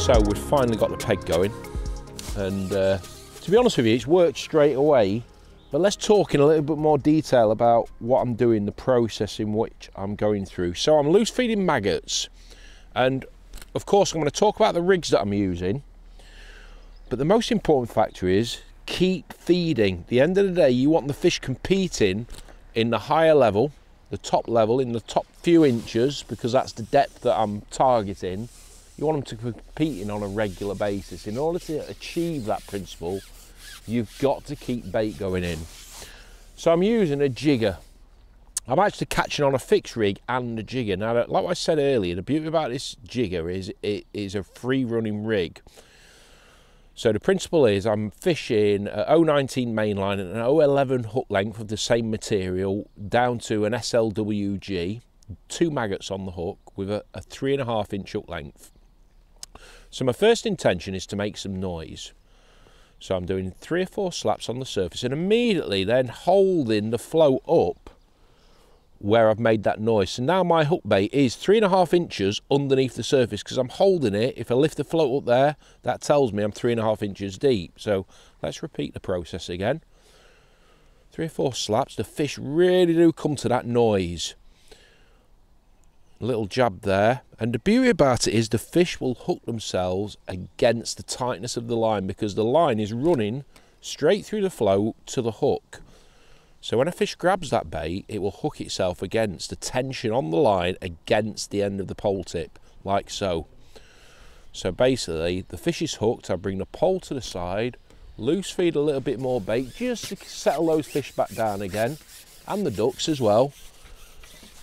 So we've finally got the peg going, and to be honest with you, it's worked straight away. But let's talk in a little bit more detail about what I'm doing, the process in which I'm going through. So I'm loose feeding maggots, and of course I'm going to talk about the rigs that I'm using. But the most important factor is keep feeding. At the end of the day, you want the fish competing in the higher level, the top level, in the top few inches, because that's the depth that I'm targeting. You want them to be competing on a regular basis. In order to achieve that principle, you've got to keep bait going in. So I'm using a Jigga. I'm actually catching on a fixed rig and a Jigga. Now, like I said earlier, the beauty about this Jigga is it is a free running rig. So the principle is I'm fishing a 019 mainline and an 011 hook length of the same material down to an SLWG, 2 maggots on the hook with a 3.5 inch hook length. So my first intention is to make some noise. So I'm doing 3 or 4 slaps on the surface and immediately then holding the float up where I've made that noise. So now my hook bait is 3.5 inches underneath the surface because I'm holding it. If I lift the float up there, that tells me I'm 3.5 inches deep. So let's repeat the process again. 3 or 4 slaps. The fish really do come to that noise. A little jab there. And the beauty about it is the fish will hook themselves against the tightness of the line because the line is running straight through the float to the hook. So when a fish grabs that bait, it will hook itself against the tension on the line against the end of the pole tip, like so. So basically, the fish is hooked, I bring the pole to the side, loose feed a little bit more bait, just to settle those fish back down again, and the ducks as well.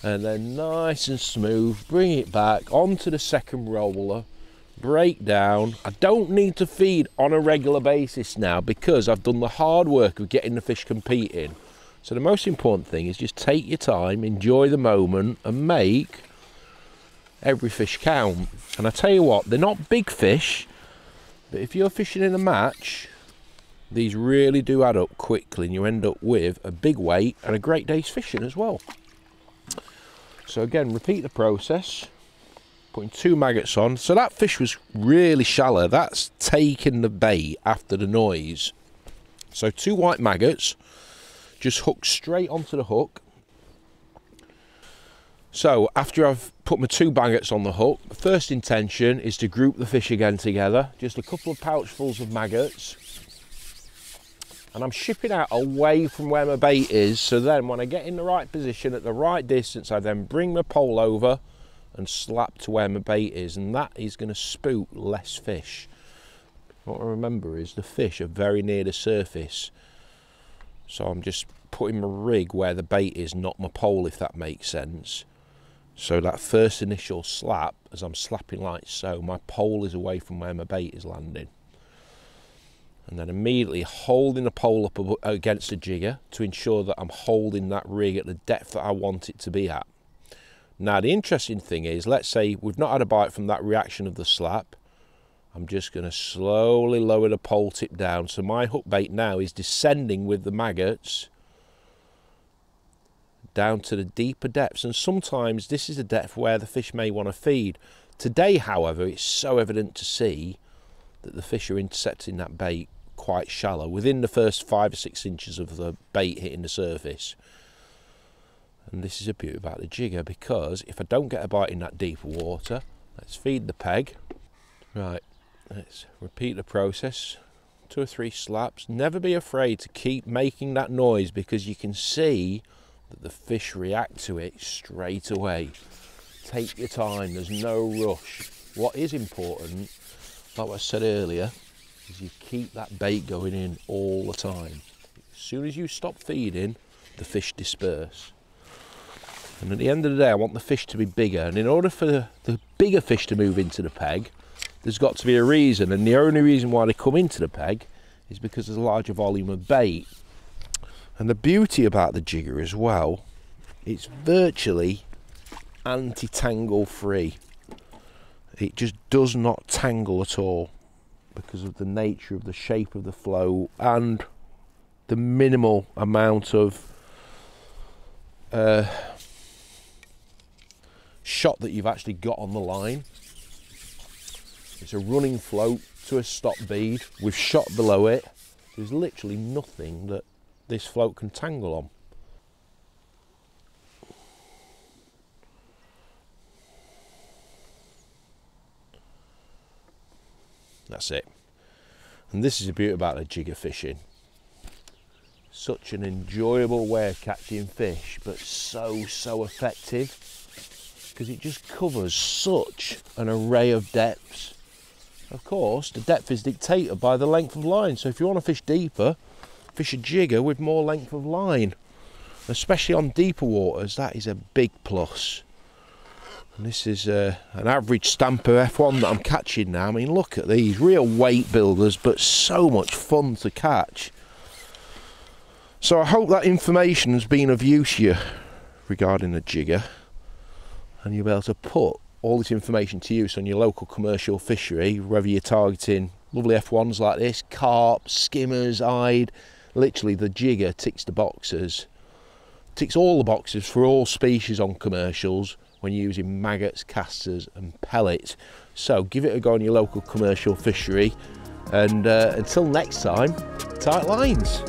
And then nice and smooth, bring it back onto the second roller, break down. I don't need to feed on a regular basis now because I've done the hard work of getting the fish competing. So the most important thing is just take your time, enjoy the moment and make every fish count. And I tell you what, they're not big fish, but if you're fishing in a match, these really do add up quickly and you end up with a big weight and a great day's fishing as well. So again, repeat the process, putting 2 maggots on. So that fish was really shallow. That's taking the bait after the noise. So 2 white maggots, just hook straight onto the hook. So after I've put my 2 maggots on the hook, the first intention is to group the fish again together. Just a couple of pouchfuls of maggots. And I'm shipping out away from where my bait is, so then when I get in the right position at the right distance, I then bring my pole over and slap to where my bait is, and that is going to spook less fish. What I remember is the fish are very near the surface, so I'm just putting my rig where the bait is, not my pole, if that makes sense. So that first initial slap, as I'm slapping like so, my pole is away from where my bait is landing. And then immediately holding the pole up against the Jigga to ensure that I'm holding that rig at the depth that I want it to be at. Now the interesting thing is, let's say we've not had a bite from that reaction of the slap. I'm just going to slowly lower the pole tip down. So my hook bait now is descending with the maggots down to the deeper depths. And sometimes this is a depth where the fish may want to feed. Today, however, it's so evident to see that the fish are intercepting that bait quite shallow, within the first 5 or 6 inches of the bait hitting the surface. And this is a beauty about the Jigga, because if I don't get a bite in that deeper water, let's feed the peg. Right, let's repeat the process. 2 or 3 slaps. Never be afraid to keep making that noise, because you can see that the fish react to it straight away. Take your time, there's no rush. What is important, like I said earlier, is you keep that bait going in all the time. As soon as you stop feeding, the fish disperse. And at the end of the day, I want the fish to be bigger. And in order for the bigger fish to move into the peg, there's got to be a reason. And the only reason why they come into the peg is because there's a larger volume of bait. And the beauty about the Jigga as well, it's virtually anti-tangle free. It just does not tangle at all because of the nature of the shape of the flow and the minimal amount of shot that you've actually got on the line. It's a running float to a stop bead. We've shot below it. There's literally nothing that this float can tangle on. That's it. And this is the beauty about the jigger fishing. Such an enjoyable way of catching fish, but so effective, because it just covers such an array of depths. Of course, the depth is dictated by the length of line, so if you want to fish deeper, fish a jigger with more length of line. Especially on deeper waters, that is a big plus. And this is an average Stamper F1 that I'm catching now. I mean, look at these, real weight builders, but so much fun to catch. So I hope that information has been of use to you regarding the jigger, and you'll be able to put all this information to use on your local commercial fishery, whether you're targeting lovely F1s like this, carp, skimmers, eyed. Literally the jigger ticks the boxes, ticks all the boxes for all species on commercials when you're using maggots, casters and pellets. So give it a go on your local commercial fishery, and until next time, tight lines.